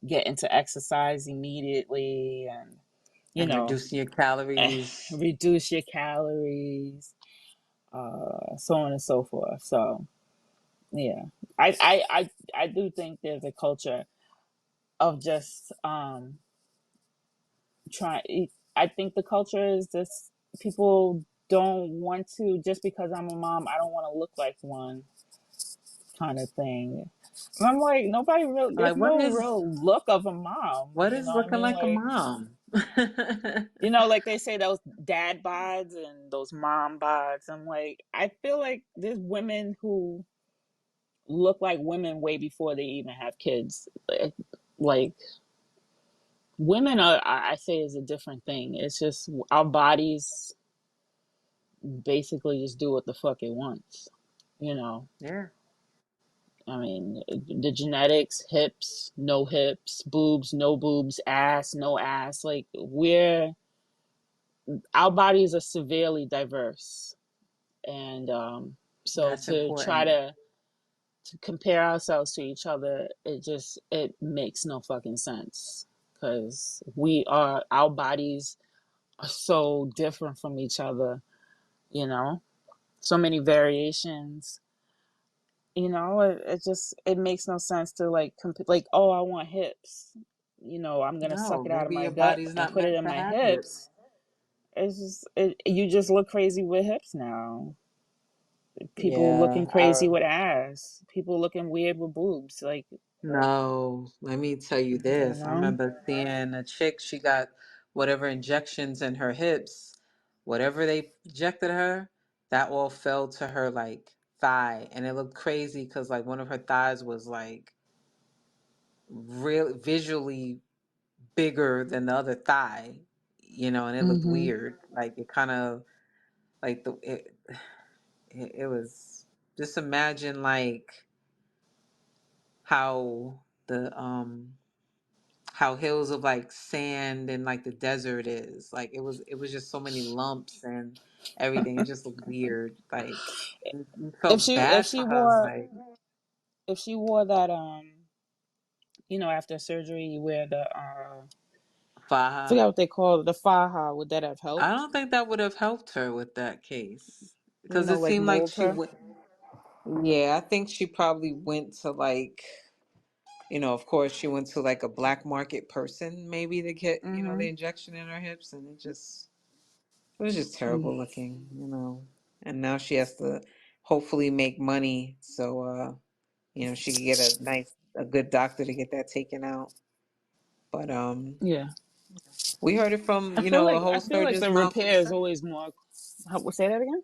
get into exercise immediately, and you And know, reducing your calories. reduce your calories, so on and so forth. So yeah, I do think there's a culture of just trying. I think the culture is just people don't want to, just because I'm a mom, I don't want to look like one, kind of thing. And I'm like, nobody real. There's Like no real look of a mom. what You is know what I looking mean? like a Like, mom? like they say those dad bods and those mom bods. I'm like, I feel like there's women who look like women way before they even have kids. Like women are, I say, is a different thing. It's just our bodies basically just do what the fuck it wants. You know, Yeah. I mean, the genetics, hips, boobs, no boobs, ass, no ass. Like, our bodies are severely diverse. And so That's to try important. to compare ourselves to each other, it makes no fucking sense. Because our bodies are so different from each other, you know? So many variations. It makes no sense to like like, oh, I want hips. I'm gonna suck No, it out of maybe my your gut body's and not put it meant in to my have hips. hips. You just look crazy with hips now. People Yeah. looking crazy with ass. People looking weird with boobs. Like, No, let me tell you you this. I know. remember seeing a chick, she got whatever injections in her hips, whatever they injected her, that all fell to her like thigh. And it looked crazy because like one of her thighs was like real visually bigger than the other thigh, and it looked Mm-hmm. weird. Like it kind of like it was just imagine like how how hills of like sand and like the desert is. Like it was just so many lumps and everything. It just looked weird. Like you If felt she if bad for she her. I was wore like, if she wore that after surgery you wear the I Faha. forgot what they call it, the faja, would that have I helped? don't think that would have helped her with that case because it Like seemed like mold she her. went. Yeah, I think she probably went to like, of course, she went to like a black market person maybe to get, the Mm-hmm. injection in her hips, and it was just Mm. terrible looking. And now she has to hopefully make money so she could get a good doctor to get that taken out. But Yeah. we heard it from, a I whole feel like surgeon's the mouth repair is himself. always more. Say that again.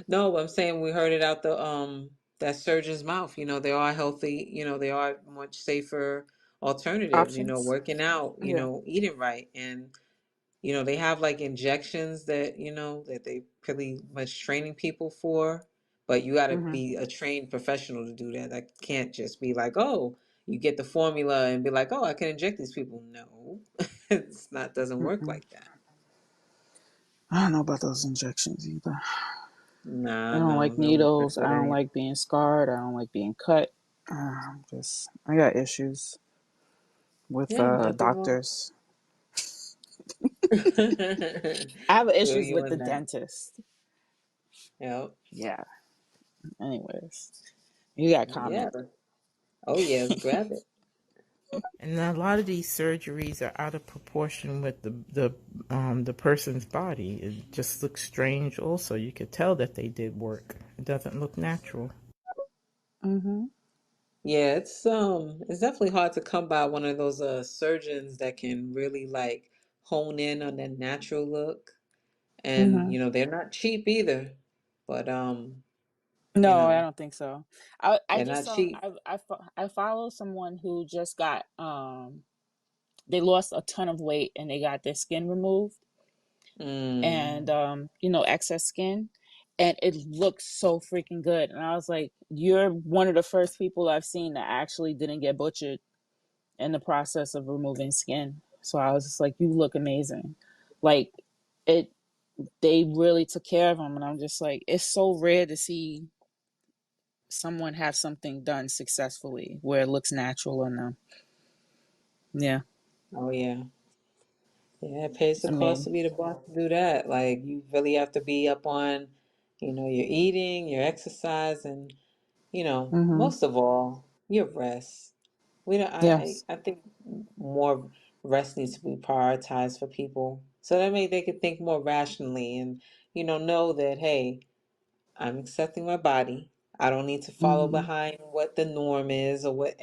No, I'm saying we heard it out the that surgeon's mouth. They are healthy, they are much safer alternatives, Options. working out, Yeah. eating right. And they have like injections that, that they pretty much training people for, but you got to Mm-hmm. be a trained professional to do that. That can't just be like, oh, you get the formula and be like, oh, I can inject these people. No, doesn't work Mm-mm. like that. I don't know about those injections either. I Nah, don't no, like no, needles. that's I what don't I like being scarred. I don't like being cut. I got issues with Yeah, nothing wrong. doctors. I have Feel issues you with the in that. dentist. Yep. Yeah. Anyways, you got a Yeah. comment. Oh, yes, grab it. And a lot of these surgeries are out of proportion with the person's body. It just looks strange. Also, you could tell that they did work. It doesn't look natural. Mm-hmm. Yeah, it's definitely hard to come by one of those surgeons that can really like hone in on that natural look. And Mm-hmm. they're not cheap either. But you No, I know. don't think so. I They're just not saw cheap. I follow someone who just got they lost a ton of weight and they got their skin removed and Mm. excess skin, and it looks so freaking good. And I was like, you're one of the first people I've seen that actually didn't get butchered in the process of removing skin. So I was just like, you look amazing. Like it they really took care of them, and I'm just like, it's so rare to see someone have something done successfully where it looks natural on them. Yeah. Oh yeah. Yeah, it pays the I cost mean, to be the boss to do that. Like you really have to be up on, your eating, your exercise, and mm-hmm. most of all, your rest. We don't. Yes. I think more rest needs to be prioritized for people, so that they can think more rationally and know that hey, I'm accepting my body. I don't need to follow Mm-hmm. behind what the norm is or what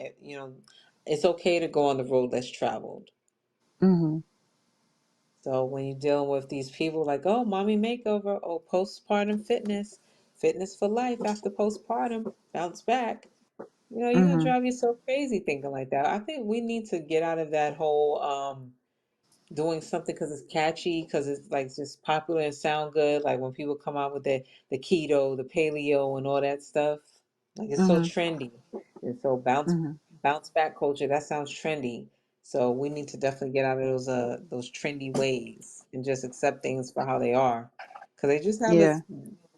It's okay to go on the road less traveled. Mm-hmm. So when you're dealing with these people like, oh, mommy makeover, oh, postpartum fitness, fitness for life after postpartum, bounce back, you're gonna Mm-hmm. drive yourself crazy thinking like that. I think we need to get out of that whole doing something because it's catchy, because it's like just popular and sound good. Like when people come out with the keto, the paleo, and all that stuff, like it's so Mm-hmm. trendy, and so Mm-hmm. bounce back culture that sounds trendy. So we need to definitely get out of those trendy ways and just accept things for how they are, because they just have Yeah. us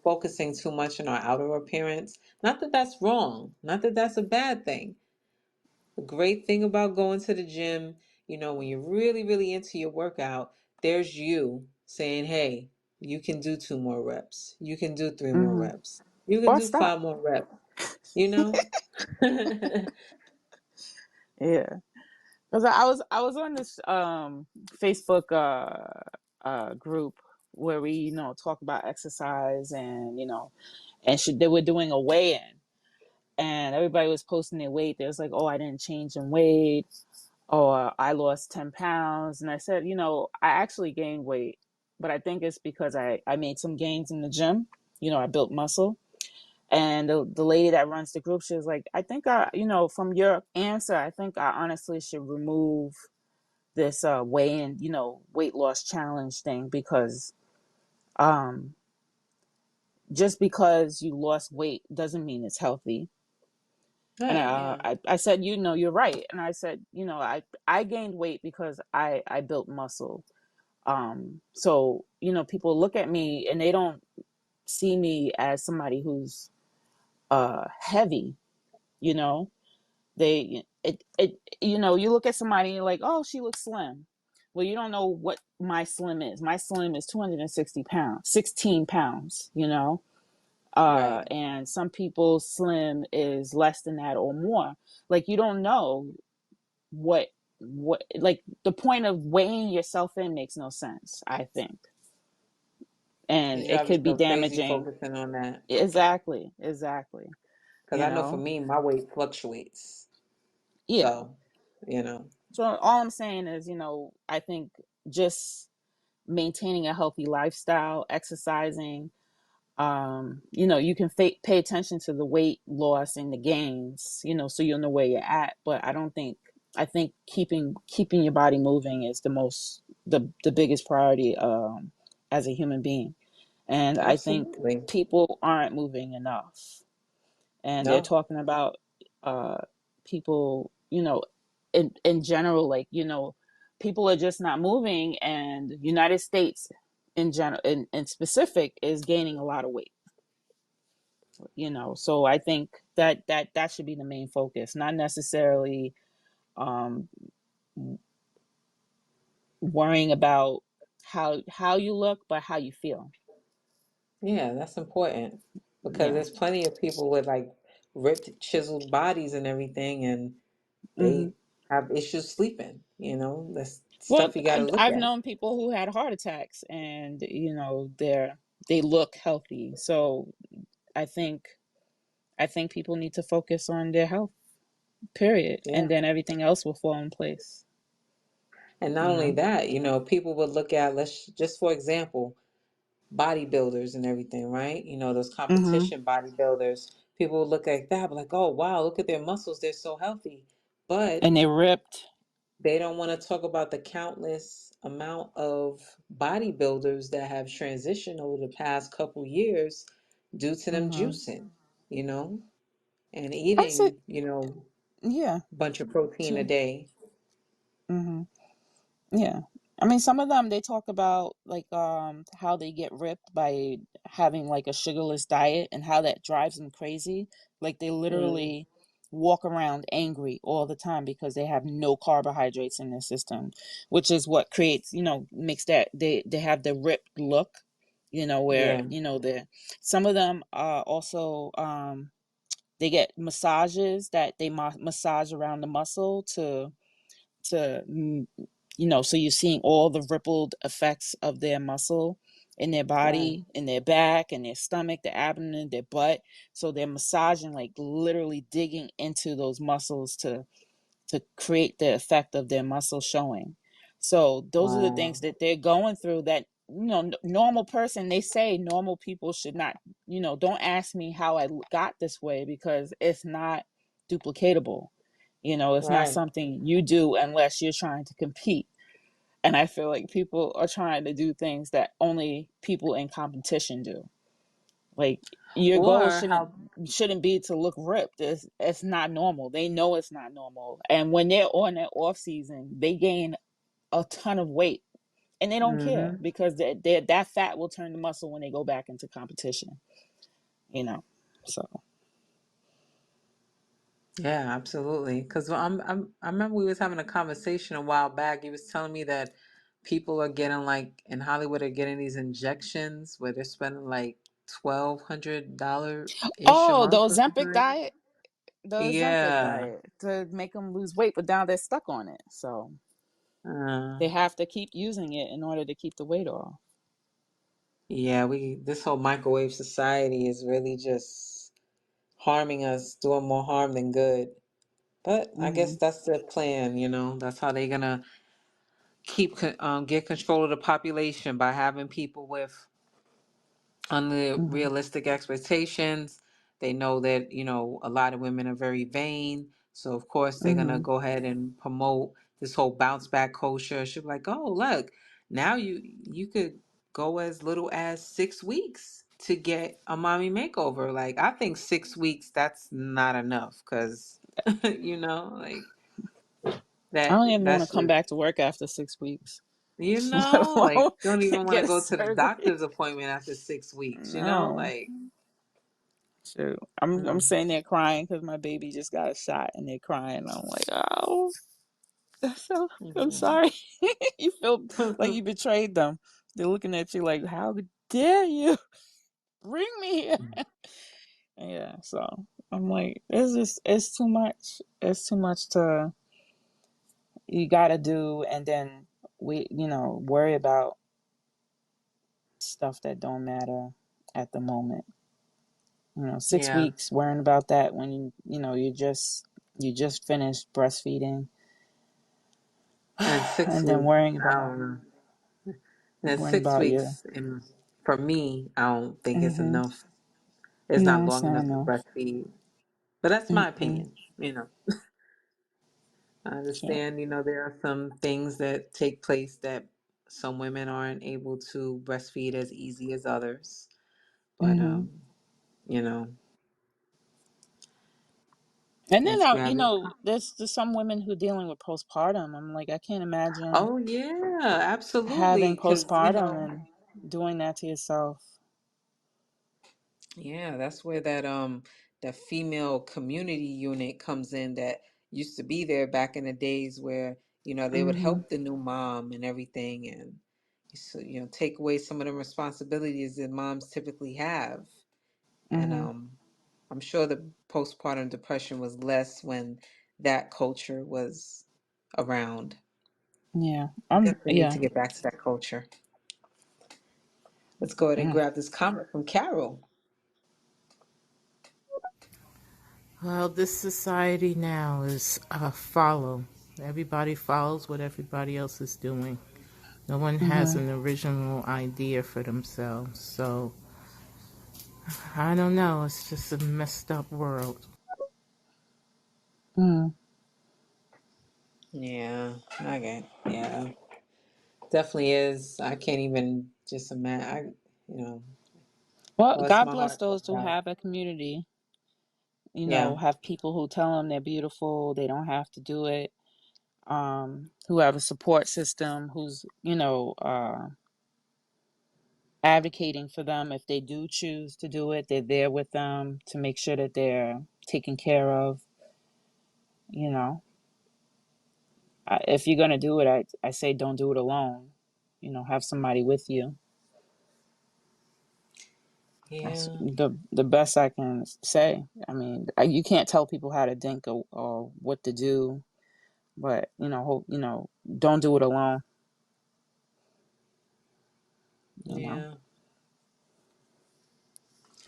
focusing too much on our outer appearance. Not that that's wrong, not that that's a bad thing. The great thing about going to the gym, when you're really, really into your workout, there's you saying, hey, you can do 2 more reps. You can do 3 more Mm-hmm. reps. You can Or do stop. 5 more reps, you know? Yeah. Because I was on this Facebook group where we talk about exercise, and they were doing a weigh-in, and everybody was posting their weight. There's like, oh, I didn't change in weight, or I lost 10 pounds. And I said, I actually gained weight, but I think it's because I made some gains in the gym. I built muscle. And the lady that runs the group, she was like, I think from your answer, I think I honestly should remove this weigh-in, weight loss challenge thing, because um, just because you lost weight doesn't mean it's healthy. And Right, yeah. I said, you're right. And I said, I gained weight because I built muscle. So, people look at me and they don't see me as somebody who's heavy, you know. You look at somebody and you're like, oh, she looks slim. Well, you don't know what my slim is. My slim is 260 pounds, 16 pounds, Right. and some people slim is less than that or more. Like, you don't know what like, the point of weighing yourself in makes no sense, I think. And You it drive could be yourself crazy damaging. focusing on that. Exactly. Because I know for me, my weight fluctuates. Yeah. So, you know, So all I'm saying is, I think just maintaining a healthy lifestyle, exercising, you can pay attention to the weight loss and the gains, so you'll know where you're at. But I think keeping your body moving is the biggest priority, as a human being. And I think absolutely. people aren't moving enough, and they're No. talking about uh people, in general, like, people are just not moving, and United States in general, in specific, is gaining a lot of weight. So I think that should be the main focus, not necessarily um worrying about how you look, but how you feel. Yeah, that's important because Yeah. there's plenty of people with like ripped, chiseled bodies and everything, and Hmm. they have issues sleeping. That's Well, stuff you got to look I've at. known people who had heart attacks, and they look healthy. So I think people need to focus on their health, period, and Yeah. then everything else will fall in place. And not You only know. that, people would look at, let's just for example, bodybuilders and everything, right? You know, those Mm-hmm. competition bodybuilders. People would look like that, but like, oh wow, look at their muscles, they're so healthy. But And they ripped. they don't want to talk about the countless amount of bodybuilders that have transitioned over the past couple years due to them Mm-hmm. juicing, you know, and I said, eating, yeah. a bunch of protein a day. Mm-hmm. Yeah. I mean, some of them, they talk about like how they get ripped by having like a sugarless diet and how that drives them crazy. Like they Mm, literally walk around angry all the time because they have no carbohydrates in their system, which is what creates, makes that they have the ripped look, where, yeah, the some of them also they get massages that they massage around the muscle to so you're seeing all the rippled effects of their muscle in their right, body, in their back, in their stomach, their abdomen, their butt. So they're massaging, like literally digging into those muscles to create the effect of their muscle showing. So those are the wow, things that they're going through that normal person, they say normal people should not, don't ask me how I got this way because it's not duplicatable. It's not right. something you do unless you're trying to compete. And I feel like people are trying to do things that only people in competition do. Like your goal Or shouldn't how, shouldn't be to look ripped. It's not normal. They know it's not normal. And when they're on their off season, they gain a ton of weight and they don't care mm-hmm. because that fat will turn to muscle when they go back into competition. You know, so. Yeah, absolutely. Because I remember we was having a conversation a while back. He was telling me that people are getting like in Hollywood are getting these injections where they're spending like $1,200 ish a Oh, the month or something Ozempic like that. diet, the Ozempic Yeah. diet to make them lose weight, but now they're stuck on it. So Uh, they have to keep using it in order to keep the weight off. yeah, we this whole microwave society is really just harming us, doing more harm than good. But I Mm-hmm. guess that's the plan, you know. That's how they're gonna get control of the population by having people with Mm-hmm. unrealistic expectations. They know that, a lot of women are very vain. So, of course, they're going to Mm-hmm. go ahead and promote this whole bounce back culture. She'll be like, oh, look, now you could go as little as 6 weeks to get a mommy makeover. Like, I think 6 weeks, that's not enough because, like I don't even want to that's come just, back to work after 6 weeks, let alone like, don't even want to get a go to the surgery. doctor's appointment after 6 weeks, No, like, shoot, I'm um, sitting there crying because my baby just got a shot, and they're crying. I'm like, oh, that's so. I'm mhm. sorry. You feel like you betrayed them. They're looking at you like, how dare you bring me here? Yeah, so I'm like, it's too much. It's too much to you gotta do, and then worry about stuff that don't matter at the moment. 6 Yeah. weeks worrying about that when you just finished breastfeeding, And six and then weeks, I don't know. And worrying six about your. weeks, and for me, I don't think it's Mm-hmm. enough. It's not No, long so enough to no. breastfeed. But that's my Mm-mm. opinion. I Yeah. understand, there are some things that take place that some women aren't able to breastfeed as easy as others. But Mm-hmm. you know, And then guess we're having. there's some women who dealing with postpartum. I'm like, I can't imagine Oh yeah, absolutely. having Because postpartum and doing that to yourself. yeah, that's where that female community unit comes in that used to be there back in the days where, they would Mm-hmm. help the new mom and everything and so, take away some of the responsibilities that moms typically have. And Mm-hmm. I'm sure the postpartum depression was less when that culture was around. Yeah. Definitely need Yeah. to get back to that culture. Let's go ahead and Mm. grab this comment from Carol. Well, this society now is follow. Everybody follows what everybody else is doing. No one has Mhm. an original idea for themselves. So I don't know. It's just a messed up world. Mhm. Yeah, okay. Yeah, definitely is. I can't even just imagine. Well, Bless God my bless heart for those who that. have a community. Yeah, Have people who tell them they're beautiful. They don't have to do it. Who have a support system. Who's advocating for them if they do choose to do it. They're there with them to make sure that they're taken care of. You know, if you're gonna do it, I say don't do it alone. Have somebody with you. That's yeah, the best I can say. I mean, you can't tell people how to think or what to do, but don't do it alone. You know, yeah.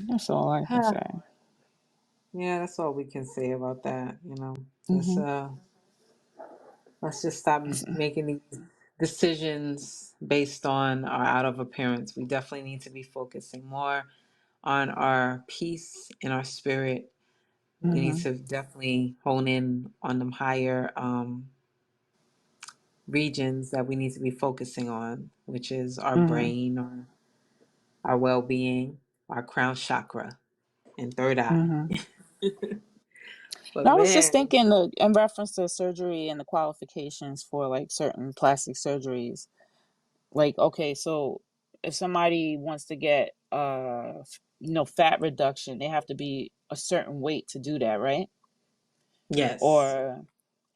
that's all I can say. Yeah, that's all we can say about that. Just Hmm. let's just stop making these decisions based on our outer appearance. We definitely need to be focusing more on our peace and our spirit. We need Hmm. to definitely hone in on them higher regions that we need to be focusing on, which is our Hmm. brain, our well-being, our crown chakra, and third eye. Hmm. But I was just man, thinking in reference to surgery and the qualifications for like certain plastic surgeries. Like, okay, so if somebody wants to get fat reduction, they have to be a certain weight to do that, right? yes, Or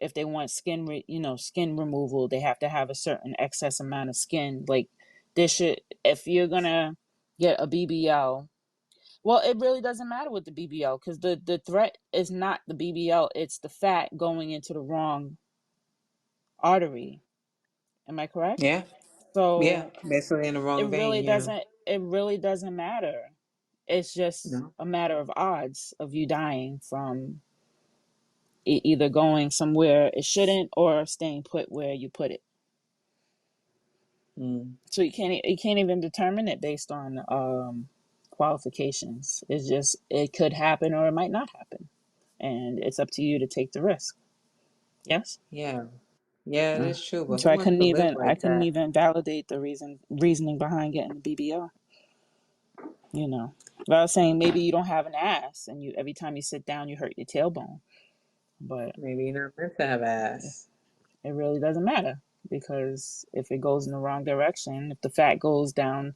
if they want skin removal, they have to have a certain excess amount of skin. Like, if you're gonna get a BBL, well, it really doesn't matter with the BBL because the threat is not the BBL, it's the fat going into the wrong artery. Am I correct? yeah, yeah, So basically in the wrong vein. Yeah, it really doesn't matter. It's just no, a matter of odds of you dying from either going somewhere it shouldn't or staying put where you put it. mm. So you can't even determine it based on qualifications. It's just it could happen or it might not happen, and it's up to you to take the risk. Yes. Yeah, yeah, it is true. But So who I wants couldn't to live even I like couldn't that? even validate the reasoning behind getting the BBL. But I was saying maybe you don't have an ass, and you every time you sit down you hurt your tailbone, but Maybe you're not meant to have it ass. really doesn't matter because if it goes in the wrong direction, if the fat goes down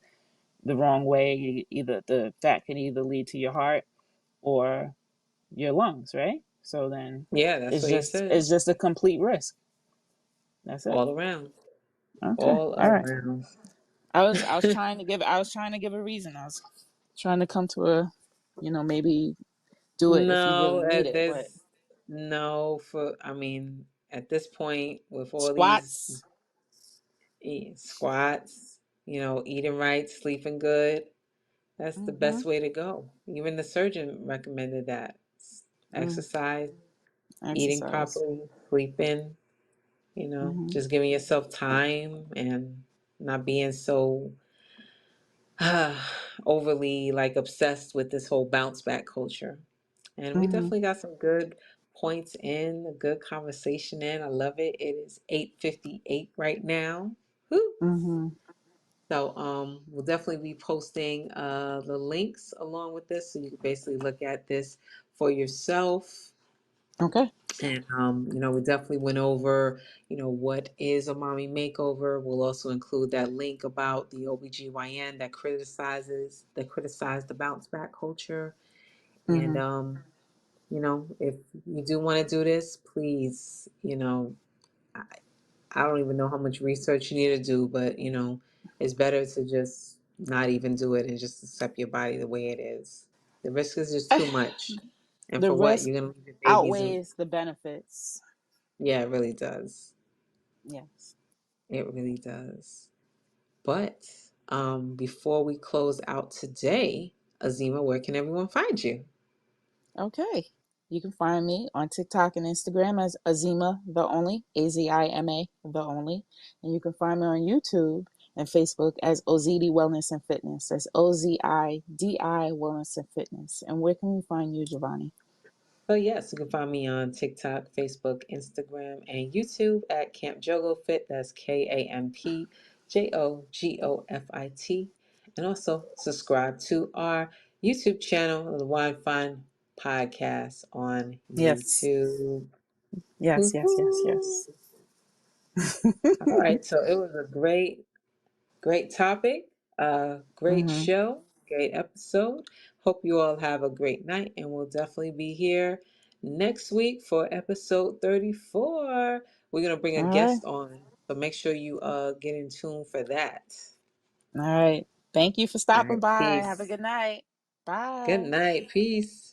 the wrong way, either the fat can either lead to your heart or your lungs, right? So then Yeah, that's it's what he just said. it's just a complete risk. That's it. All around, Okay. all All right. around. I was trying to give a reason. I was trying to come to a, maybe do it if you No, really need it, but there's no for. I mean, at this point, with all these squats. squats, eating right, sleeping good, that's the Mhm. best way to go. Even the surgeon recommended that. Mm. Exercise, eating Exercise. properly, sleeping, Mhm. just giving yourself time and not being so overly like obsessed with this whole bounce back culture. And we Mhm. definitely got some good points in, a good conversation in. I love it. It is 8:58 right now. Whew. Mhm. So we'll definitely be posting the links along with this so you can basically look at this for yourself. Okay. And we definitely went over, what is a mommy makeover. We'll also include that link about the OBGYN that criticized the bounce back culture. And Mhm. if you do want to do this, please, I, I don't even know how much research you need to do, but it's better to just not even do it and just accept your body the way it is. The risk is just too much. And The for what? risk You're gonna leave your babies and outweighs the benefits. yeah, it really does. Yes. It really does. But before we close out today, Azima, where can everyone find you? Okay. You can find me on TikTok and Instagram as Azima the Only, Azima the Only. And you can find me on YouTube and Facebook as Ozidi Wellness and Fitness. That's Ozidi Wellness and Fitness. And where can we find you, Jovani? Oh, yes, you can find me on TikTok, Facebook, Instagram, and YouTube at Camp Jogo Fit. That's KampJogofit. And also subscribe to our YouTube channel, the Wine Fine Podcast on Yes. YouTube. Yes, yes, yes, Woo-hoo. yes. All right, so it was a great topic, great Mm-hmm. show, great episode. Hope you all have a great night, and we'll definitely be here next week for episode 34. We're gonna bring a All right. guest on, so make sure you get in tune for that. All right. Thank you for All stopping right, by. Have a peace. good night. Good Bye. night, peace.